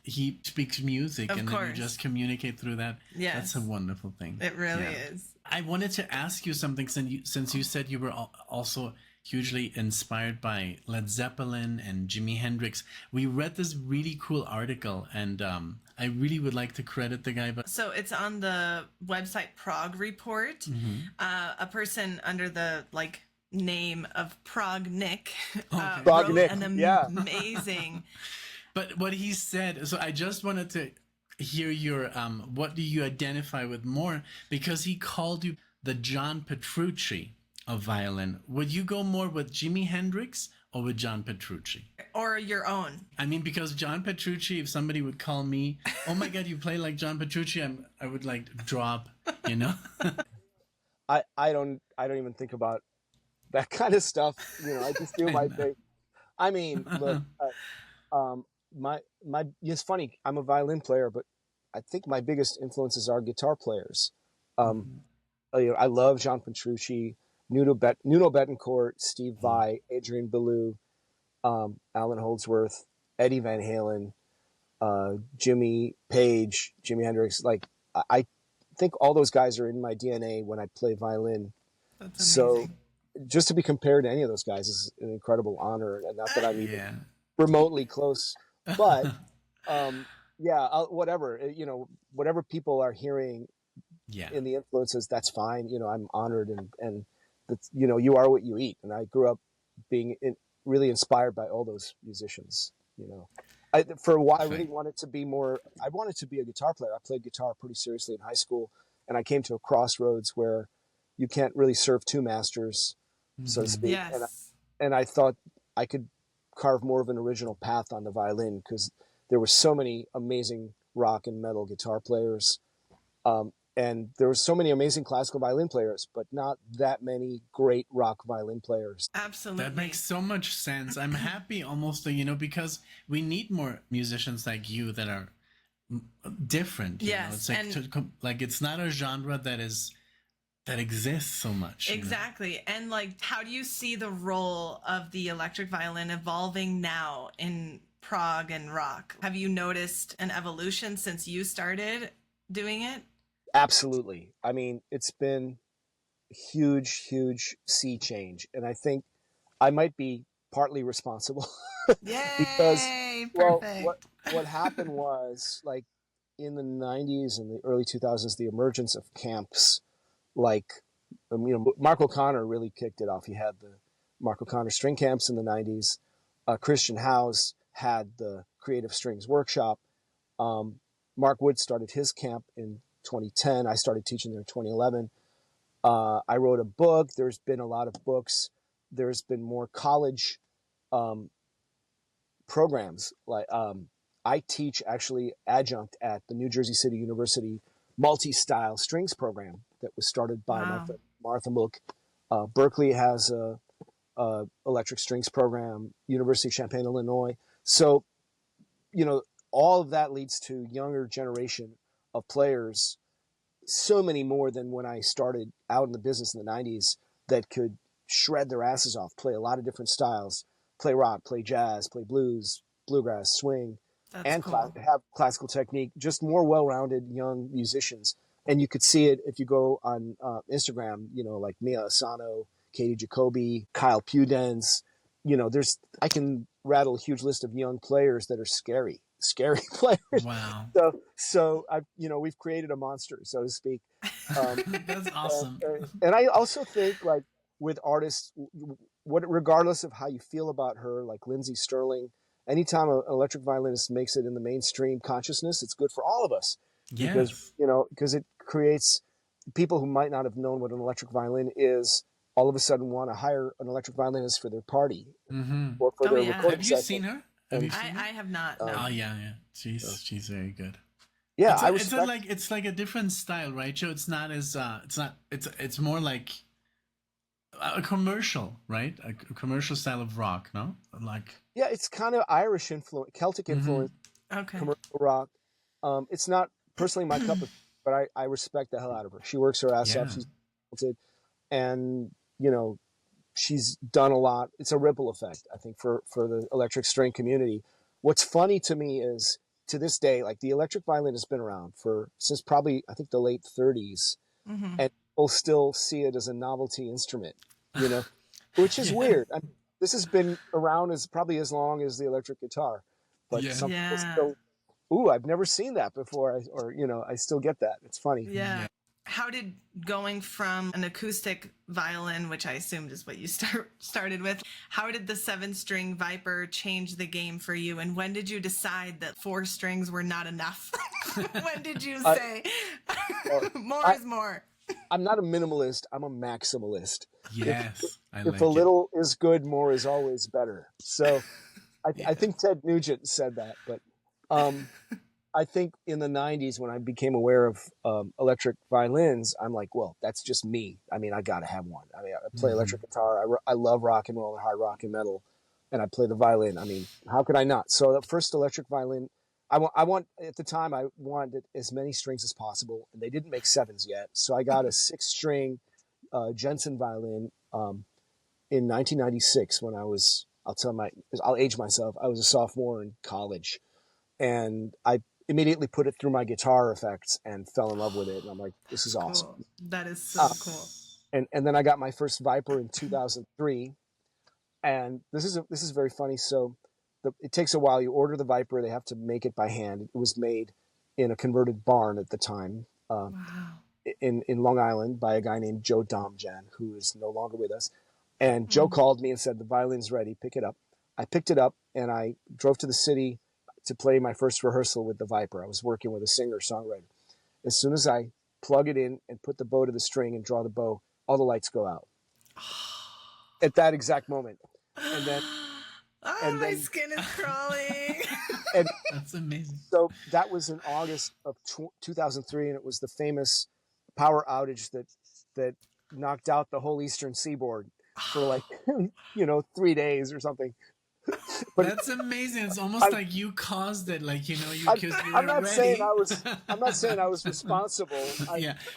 he speaks music, Of and course. then you just communicate through that. Yes. That's a wonderful thing. It really is. I wanted to ask you something, since you said you were also hugely inspired by Led Zeppelin and Jimi Hendrix. We read this really cool article, and I really would like to credit the guy. But So it's on the website Prog Report. A person under the name of Prog Nick Prog wrote Nick, an yeah. amazing. But what he said, so I just wanted to hear your, what do you identify with more? Because he called you the John Petrucci of violin. Would you go more with Jimi Hendrix or with John Petrucci? Or your own. I mean, because John Petrucci, if somebody would call me, oh my God, you play like John Petrucci, I would drop, I don't even think about that kind of stuff. I just do my thing. I mean, look, it's funny. I'm a violin player, but I think my biggest influences are guitar players. I love John Petrucci, Nuno Bettencourt, Steve Vai, Adrian Belew, Alan Holdsworth, Eddie Van Halen, Jimmy Page, Jimi Hendrix. I think all those guys are in my DNA when I play violin. That's amazing. So just to be compared to any of those guys is an incredible honor. And not that I'm even remotely close, but whatever, whatever people are hearing in the influences, that's fine. I'm honored, and you are what you eat. And I grew up being really inspired by all those musicians. For a while, I really wanted to be more. I wanted to be a guitar player. I played guitar pretty seriously in high school, and I came to a crossroads where you can't really serve two masters, so to speak. Yes. And I thought I could carve more of an original path on the violin, because there were so many amazing rock and metal guitar players. And there were so many amazing classical violin players, but not that many great rock violin players. Absolutely. That makes so much sense. I'm happy almost, because we need more musicians like you that are different. Yes. It's like it's not a genre that exists so much. Exactly. And how do you see the role of the electric violin evolving now in prog and rock? Have you noticed an evolution since you started doing it? Absolutely. I mean, it's been huge sea change, and I think I might be partly responsible. Yay! Because Perfect. what happened was, in the 90s and the early 2000s, the emergence of camps Mark O'Connor really kicked it off. He had the Mark O'Connor string camps in the 90s. Christian House had the Creative Strings Workshop. Mark Wood started his camp in 2010. I started teaching there in 2011. I wrote a book. There's been a lot of books. There's been more college programs. Like I teach actually adjunct at the New Jersey City University multi-style strings program that was started by my friend Martha Mook. Berkeley has a electric strings program, University of Champaign, Illinois. So, all of that leads to younger generation of players, so many more than when I started out in the business in the 90s, that could shred their asses off, play a lot of different styles, play rock, play jazz, play blues, bluegrass, swing, and cool. have classical technique, just more well-rounded young musicians. And you could see it if you go on Instagram, like Mia Asano, Katie Jacoby, Kyle Pudens. I can rattle a huge list of young players that are scary players. Wow. So we've created a monster, so to speak. That's awesome. And I also think, like, with artists, regardless of how you feel about her, like Lindsey Sterling, anytime an electric violinist makes it in the mainstream consciousness, it's good for all of us. Yes. Because it creates people who might not have known what an electric violin is, all of a sudden want to hire an electric violinist for their party or for their recording Have you session. seen her? I have not. No. Oh yeah. She's very good. Yeah, it's like a different style, right, Joe? It's not as it's more like a commercial, right? A commercial style of rock, no? Like, yeah, it's kind of Irish influence, Celtic influence, commercial rock. It's not personally my cup of, but I respect the hell out of her. She works her ass off. She's talented, and she's done a lot. It's a ripple effect, I think, for the electric string community. What's funny to me is, to this day, like, the electric violin has been around since probably, I think, the late 30s, and people still see it as a novelty instrument, which is weird. This has been around probably as long as the electric guitar, but some people still, I've never seen that before, I still get that. It's funny. Yeah. How did going from an acoustic violin, which I assumed is what you started with, how did the 7-string Viper change the game for you? And when did you decide that 4 strings were not enough? When did you say more is more? I'm not a minimalist. I'm a maximalist. Yes. If a little is good, more is always better. So I think Ted Nugent said that, but I think in the 90s, when I became aware of electric violins, I'm like, well, that's just me. I mean, I got to have one. I mean, I play electric guitar. I love rock and roll and hard rock and metal, and I play the violin. I mean, how could I not? So the first electric violin, at the time, I wanted as many strings as possible, and they didn't make 7s yet. So I got a 6-string Jensen violin in 1996 when I'll age myself. I was a sophomore in college, and I immediately put it through my guitar effects and fell in love with it. And I'm like, this is awesome. Cool. That is so cool. And then I got my first Viper in 2003. And this is very funny. So it takes a while. You order the Viper. They have to make it by hand. It was made in a converted barn at the time in Long Island by a guy named Joe Domjan, who is no longer with us. And Joe called me and said, the violin's ready. Pick it up. I picked it up and I drove to the city to play my first rehearsal with the Viper. I was working with a singer-songwriter. As soon as I plug it in and put the bow to the string and draw the bow, all the lights go out. At that exact moment. And then... my skin is crawling. And that's amazing. So that was in August of 2003, and it was the famous power outage that knocked out the whole Eastern Seaboard for 3 days or something. But that's amazing. It's almost like you caused it, I'm not saying I was responsible.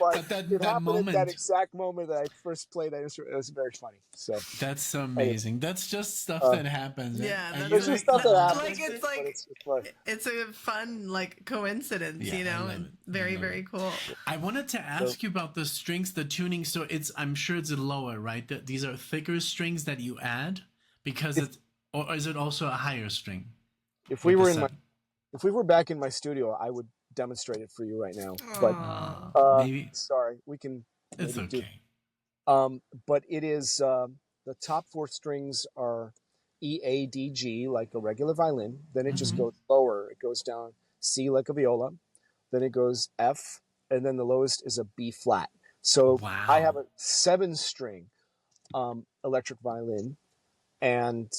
But that happened moment, at that exact moment that I first played that instrument. It was very funny. So that's amazing. That's just stuff that happens. Yeah, that's just stuff that happens. It's a fun coincidence. Very very cool. I wanted to ask you about the strings, the tuning. So I'm sure it's lower, right? These are thicker strings that you add because it's. Or is it also a higher string? If we were back in my studio, I would demonstrate it for you right now. But maybe sorry, we can. It's okay. But it is the top 4 strings are E, A, D, G, like a regular violin. Then it just goes lower. It goes down C like a viola. Then it goes F, and then the lowest is a B flat. So I have a 7-string electric violin, and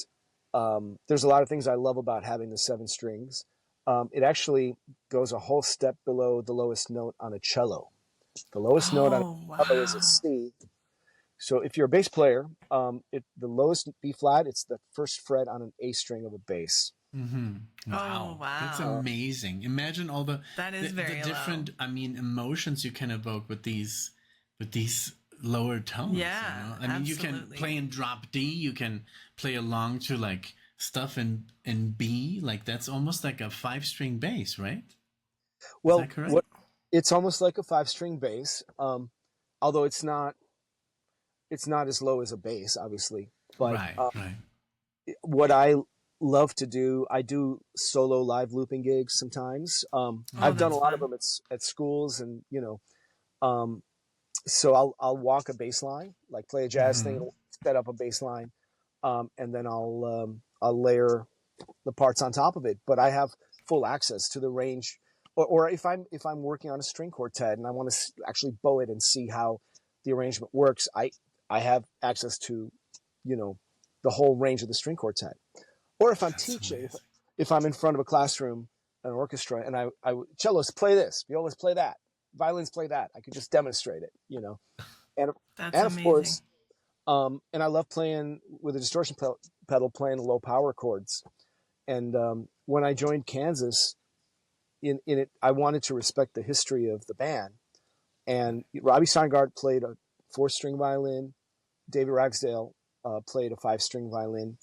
there's a lot of things I love about having the 7 strings. It actually goes a whole step below the lowest note on a cello. The lowest note on Oh, a cello is a wow. C. So if you're a bass player, the lowest B flat, it's the first fret on an A string of a bass. Wow, Oh, wow. that's amazing. Imagine all That is the very different, low. I mean, emotions you can evoke with these lower tones. Yeah, You know? I mean, you can absolutely. play in drop D, you can play along to like stuff in B, like that's almost like a 5-string bass, right? Is Well, that correct? it's almost like a 5-string bass, although it's not as low as a bass, obviously. But Right, right. what I love to do, I do solo live looping gigs sometimes. Oh, I've done a that's lot of fun. them at schools, and um, so I'll walk a bass line, like play a jazz thing, set up a bass line, and then I'll layer the parts on top of it. But I have full access to the range, or if I'm working on a string quartet and I want to actually bow it and see how the arrangement works, I have access to, the whole range of the string quartet. Or if I'm That's teaching, amazing. if I'm in front of a classroom, an orchestra, and I cellos play this, violas play that, violins play that, I could just demonstrate it, and That's and of amazing. course, and I love playing with a distortion pedal, playing low power chords. And when I joined Kansas, in it, I wanted to respect the history of the band. And Robbie Steingart played a 4-string violin. David Ragsdale played a 5-string violin.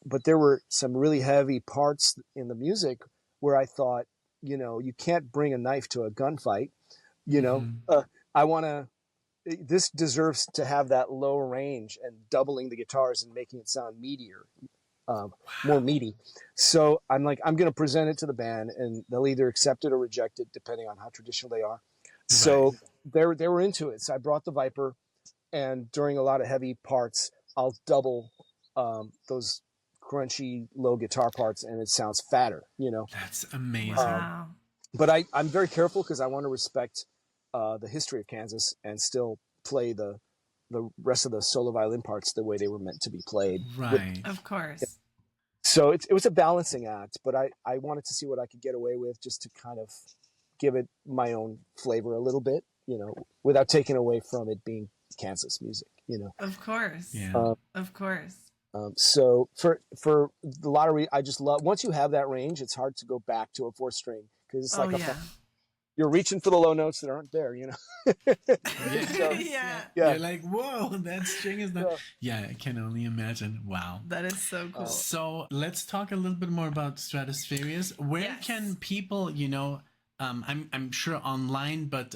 But there were some really heavy parts in the music where I thought, you can't bring a knife to a gunfight. You know, I want to. This deserves to have that low range and doubling the guitars and making it sound meatier, more meaty. So I'm like, I'm going to present it to the band, and they'll either accept it or reject it, depending on how traditional they are. Right. So they were into it. So I brought the Viper, and during a lot of heavy parts, I'll double those crunchy low guitar parts, and it sounds fatter. That's amazing. Wow. But I'm very careful because I want to respect the history of Kansas and still play the rest of the solo violin parts the way they were meant to be played. Right. Of course. So it was a balancing act, but I wanted to see what I could get away with, just to kind of give it my own flavor a little bit, without taking away from it being Kansas music. Of course. Yeah. Of course. So for the lottery, I just love, once you have that range, it's hard to go back to a 4-string, because it's Oh, like yeah. you're reaching for the low notes that aren't there. So, Yeah. yeah. You're like, whoa, that string is not. Yeah, I can only imagine. Wow. That is so cool. So let's talk a little bit more about Stratospherious. Where Yes. can people, I'm sure online, but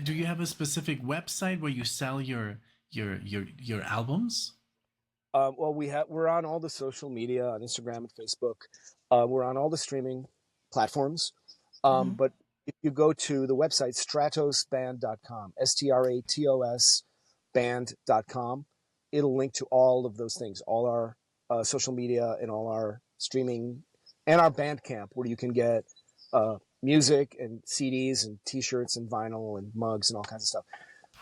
do you have a specific website where you sell your albums? Well, we're on all the social media, on Instagram and Facebook. We're on all the streaming platforms. But if you go to the website, stratosband.com, STRATOS band.com, it'll link to all of those things, all our social media and all our streaming, and our Bandcamp, where you can get music and CDs and T-shirts and vinyl and mugs and all kinds of stuff.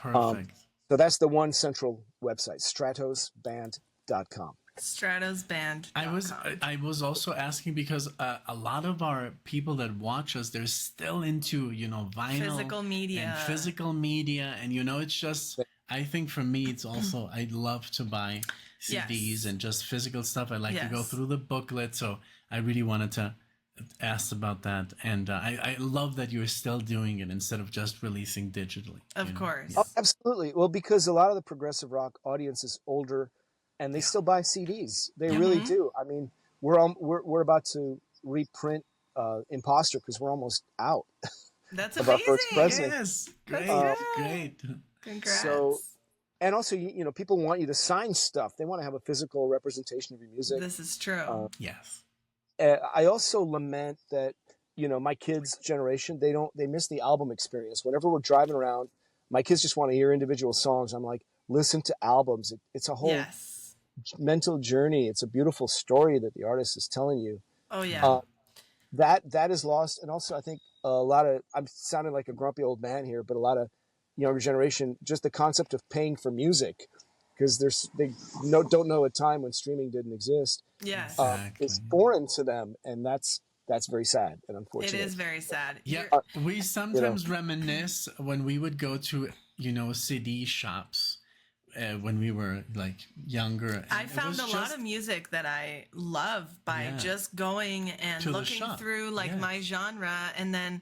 Perfect. So that's the one central website, stratosband.com. Stratosband.com. I was also asking because a lot of our people that watch us, they're still into vinyl, Physical media. and physical media, and it's just, I think for me it's also, I love to buy CDs Yes. and just physical stuff. I like to go Yes. through the booklet, so I really wanted to ask about that, and I love that you're still doing it instead of just releasing digitally. Of course. Oh, absolutely. Well, because a lot of the progressive rock audience is older, and they still buy CDs. They really do. I mean, we're about to reprint Imposter, because we're almost out That's of our amazing. first pressing. Yes, great, That's great. Congrats. So, and also, people want you to sign stuff. They want to have a physical representation of your music. This is true. Yes. I also lament that my kids' generation, they miss the album experience. Whenever we're driving around, my kids just want to hear individual songs. I'm like, listen to albums. It's a whole Yes. mental journey. It's a beautiful story that the artist is telling you. Oh, yeah. That is lost. And also, I think a lot of, I'm sounding like a grumpy old man here, but a lot of younger generation, just the concept of paying for music, because they don't know a time when streaming didn't exist. Yes. is foreign to them, and that's very sad and It unfortunate. is very sad. Yeah, we sometimes reminisce when we would go to, CD shops when we were like younger. I found a lot of music that I love by just going and to looking through like my genre, and then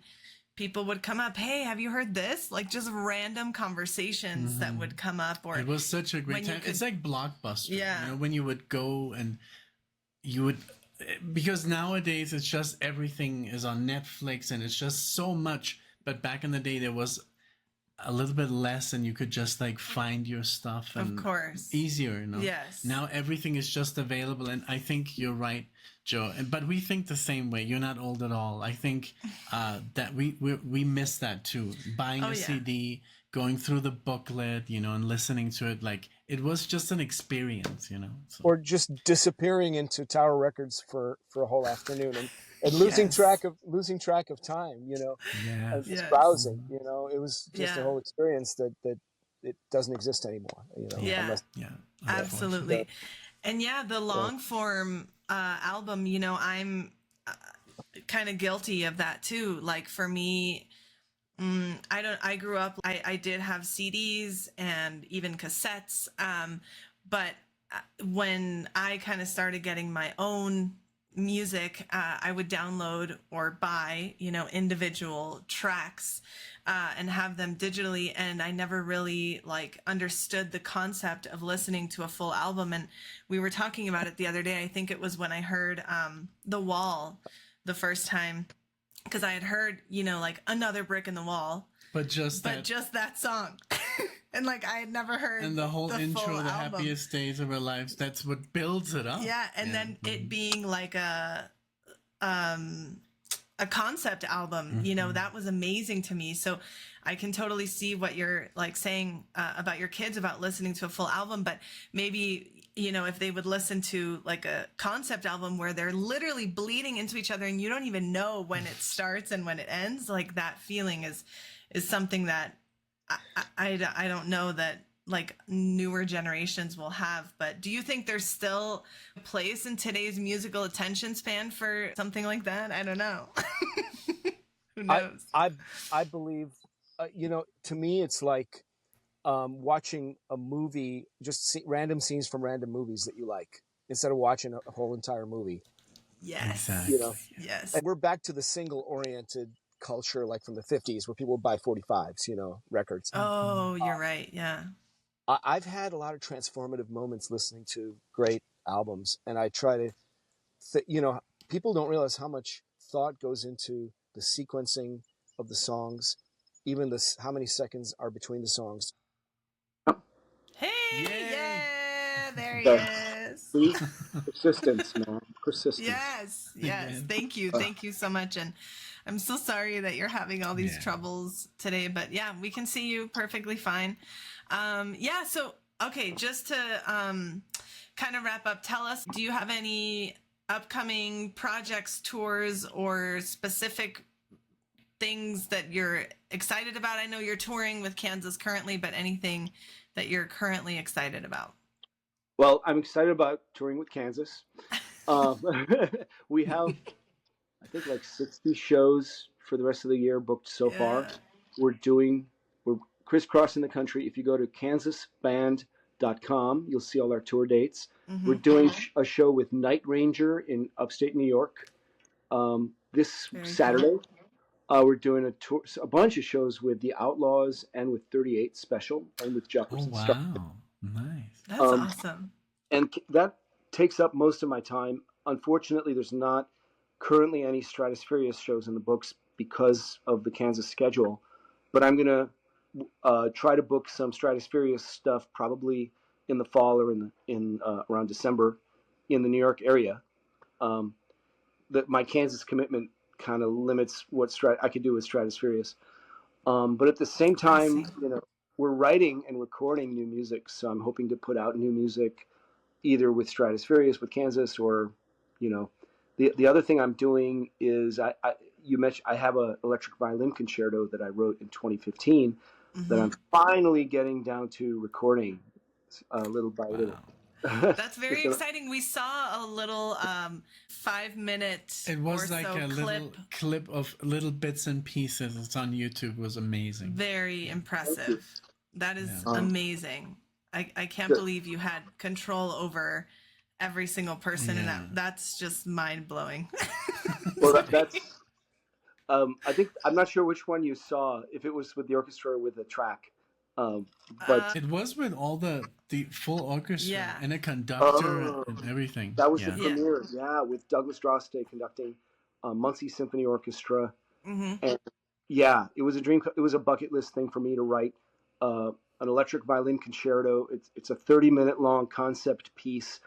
people would come up, hey, have you heard this? Like just random conversations that would come up. Or it was such a great time. It's like Blockbuster. Yeah. When you would go and you would, because nowadays it's just everything is on Netflix and it's just so much. But back in the day, there was a little bit less, and you could just like find your stuff. And of course. Easier, Yes. Now everything is just available, and I think you're right, Joe. But we think the same way. You're not old at all. I think that we miss that too. Buying a CD, going through the booklet, and listening to it. Like it was just an experience, So. Or just disappearing into Tower Records for a whole afternoon and losing track of time, and just browsing, it was just a whole experience that it doesn't exist anymore, Absolutely. And the long form album, I'm kind of guilty of that too. Like for me, I grew up, I did have CDs and even cassettes. But when I kind of started getting my own music, I would download or buy, individual tracks, and have them digitally. And I never really like understood the concept of listening to a full album. And we were talking about it the other day. I think it was when I heard, The Wall the first time, because I had heard, like Another Brick in the Wall, but just that song. And like I had never heard, and the whole intro, the happiest days of our lives. That's what builds it up. Yeah, and then it being like a concept album, that was amazing to me. So I can totally see what you're like saying about your kids about listening to a full album, but maybe if they would listen to like a concept album where they're literally bleeding into each other and you don't even know when it starts and when it ends, like that feeling is something that I don't know that like newer generations will have. But do you think there's still a place in today's musical attention span for something like that? I don't know. Who knows? I believe, to me, it's like watching a movie, just random scenes from random movies that you like, instead of watching a whole entire movie. Yes. Exactly. Yes. And we're back to the single-oriented culture, like from the 50s, where people would buy 45s, records. Oh, you're right. Yeah. I've had a lot of transformative moments listening to great albums, and I try to, people don't realize how much thought goes into the sequencing of the songs, even how many seconds are between the songs. Hey, yeah, there he is. Persistence, man. Persistence. Yes. Thank you so much. And I'm so sorry that you're having all these troubles today, but we can see you perfectly fine. So, okay, just to kind of wrap up, tell us, do you have any upcoming projects, tours, or specific things that you're excited about? I know you're touring with Kansas currently, but anything that you're currently excited about? Well, I'm excited about touring with Kansas. We have, I think, like 60 shows for the rest of the year booked so far. We're crisscrossing the country. If you go to kansasband.com, you'll see all our tour dates. Mm-hmm. We're doing a show with Night Ranger in upstate New York this Saturday. Cool. We're doing a bunch of shows with the Outlaws and with 38 Special and with Jefferson. Oh, wow. Nice. That's awesome. And that takes up most of my time. Unfortunately, there's not currently any Stratospherious shows in the books because of the Kansas schedule. But I'm going to try to book some Stratospherious stuff probably in the fall or in around December in the New York area. My Kansas commitment kind of limits what I could do with Stratospherious. But at the same time, we're writing and recording new music. So I'm hoping to put out new music either with Stratospherious, with Kansas, or, the other thing I'm doing is you mentioned I have an electric violin concerto that I wrote in 2015 that I'm finally getting down to recording little by little. That's very exciting. We saw a little 5-minute It was or like so a little clip of little bits and pieces. It's on YouTube. It was amazing. Very impressive. That is Yeah. amazing. I can't believe you had control over every single person, Yeah. and that's just mind blowing. Well, that's. I think I'm not sure which one you saw. If it was with the orchestra or with the track, but It was with all the full orchestra Yeah. and a conductor and everything. that was yeah. the premiere. Yeah, with Douglas Droste conducting Muncie Symphony Orchestra, and yeah, it was a dream. It was a bucket list thing for me to write an electric violin concerto. It's a 30-minute long concept piece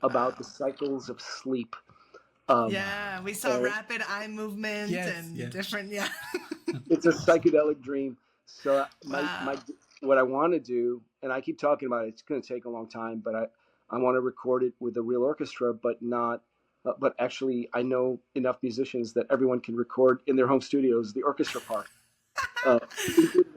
about the cycles of sleep. Yeah, we saw rapid eye movement and different. Yeah. It's a psychedelic dream. So my what I want to do, and I keep talking about it, it's going to take a long time, but I want to record it with a real orchestra, but not. But actually, I know enough musicians that everyone can record in their home studios the orchestra part.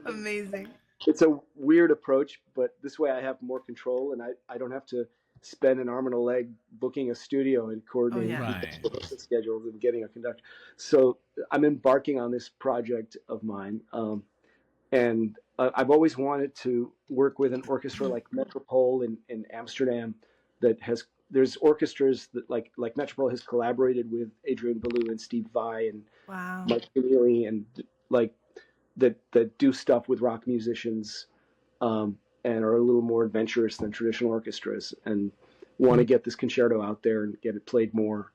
Amazing. It's a weird approach, but this way I have more control, and I don't have to spend an arm and a leg booking a studio and coordinating the schedules and getting a conductor. So I'm embarking on this project of mine, and I've always wanted to work with an orchestra like Metropole in Amsterdam that has. There's orchestras that like Metropole has collaborated with Adrian Belew and Steve Vai and Mike Keneally and like that do stuff with rock musicians and are a little more adventurous than traditional orchestras and want to get this concerto out there and get it played more.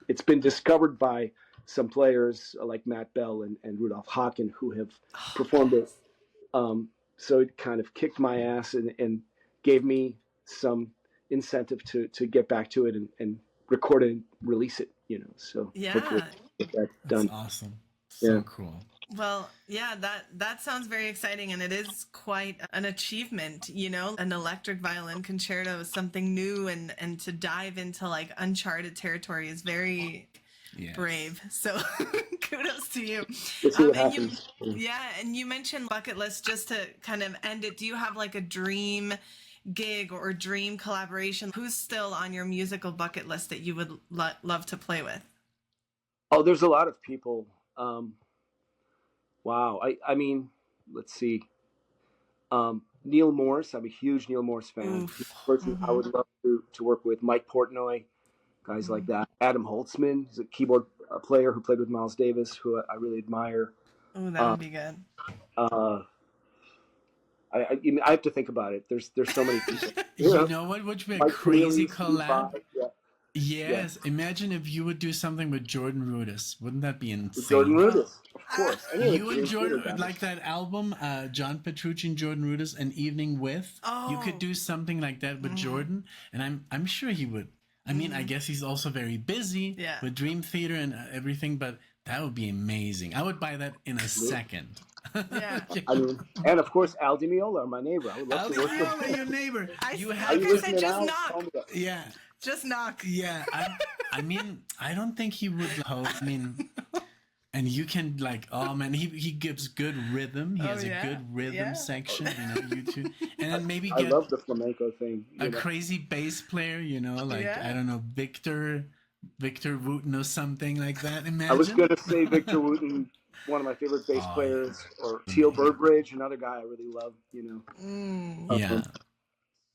It's been discovered by some players like Matt Bell and Rudolf Haken who have performed it. So it kind of kicked my ass and gave me some incentive to get back to it and record it and release it, so hopefully get that done. That's awesome. So cool. Well, yeah, that sounds very exciting, and it is quite an achievement, an electric violin concerto is something new, and to dive into like uncharted territory is very brave. So kudos to you. And you mentioned bucket list. Just to kind of end it, do you have like a dream gig or dream collaboration? Who's still on your musical bucket list that you would love to play with? Oh, there's a lot of people. Wow. I mean, let's see. Neil Morse. I'm a huge Neil Morse fan. He's a person I would love to work with. Mike Portnoy, guys like that. Adam Holtzman. He's a keyboard player who played with Miles Davis, who I really admire. Oh, that would be good. I have to think about it. There's so many people. You know what would be a crazy collab? Yes, imagine if you would do something with Jordan Rudess. Wouldn't that be insane? Jordan Rudess, of course. You and Jordan, like that album, John Petrucci and Jordan Rudess, An Evening With. You could do something like that with Jordan, and I'm sure he would. I mean, I guess he's also very busy with Dream Theater and everything, but that would be amazing. I would buy that in a second. Yeah. I mean, and of course, Al Di Meola, my neighbor. I would love Al Di to work with Meola, your neighbor. Just knock. Yeah. Just knock. Yeah. I mean, I don't think he would host. I mean, and you can like, oh man, he gives good rhythm. He has a good rhythm section, YouTube. And then maybe I love the flamenco thing. A crazy bass player, like I don't know, Victor Wooten or something like that. Imagine. I was gonna say Victor Wooten, one of my favorite bass players, or Teal Burbridge, another guy I really love. Yeah.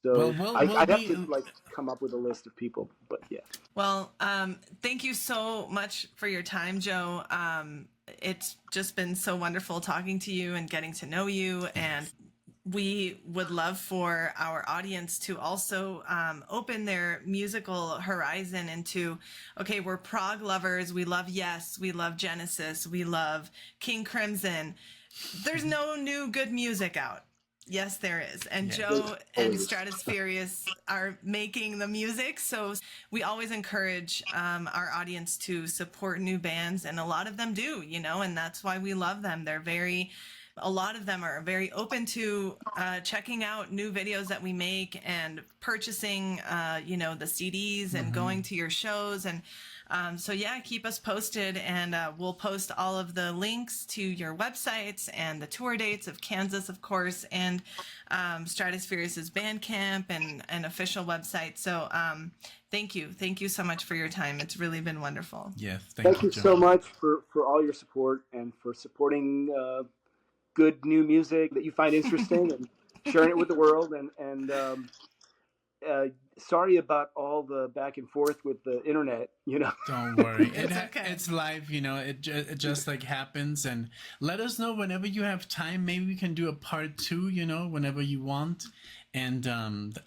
So I'd have to like come up with a list of people, but yeah. Well, thank you so much for your time, Joe. It's just been so wonderful talking to you and getting to know you. And we would love for our audience to also open their musical horizon into, okay, we're prog lovers. We love Yes. We love Genesis. We love King Crimson. There's no new good music out. Yes, there is. And Joe and Stratospherious are making the music. So we always encourage our audience to support new bands. And a lot of them do, and that's why we love them. A lot of them are very open to checking out new videos that we make and purchasing, the CDs and going to your shows. And So yeah, keep us posted, and we'll post all of the links to your websites and the tour dates of Kansas, of course, and Stratospherious' Bandcamp and official website. So thank you so much for your time. It's really been wonderful. Yes, Thank you so much for all your support and for supporting good new music that you find interesting and sharing it with the world. And sorry about all the back and forth with the internet. Don't worry. Okay. It's live, it just like happens. And let us know whenever you have time. Maybe we can do a part 2, whenever you want. And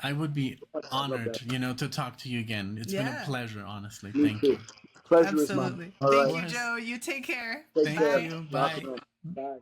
I would be honored, to talk to you again. It's been a pleasure, honestly. Thank you. Pleasure Absolutely. is mine. All Thank right. you, Joe. You take care. Thank you. Bye. Bye.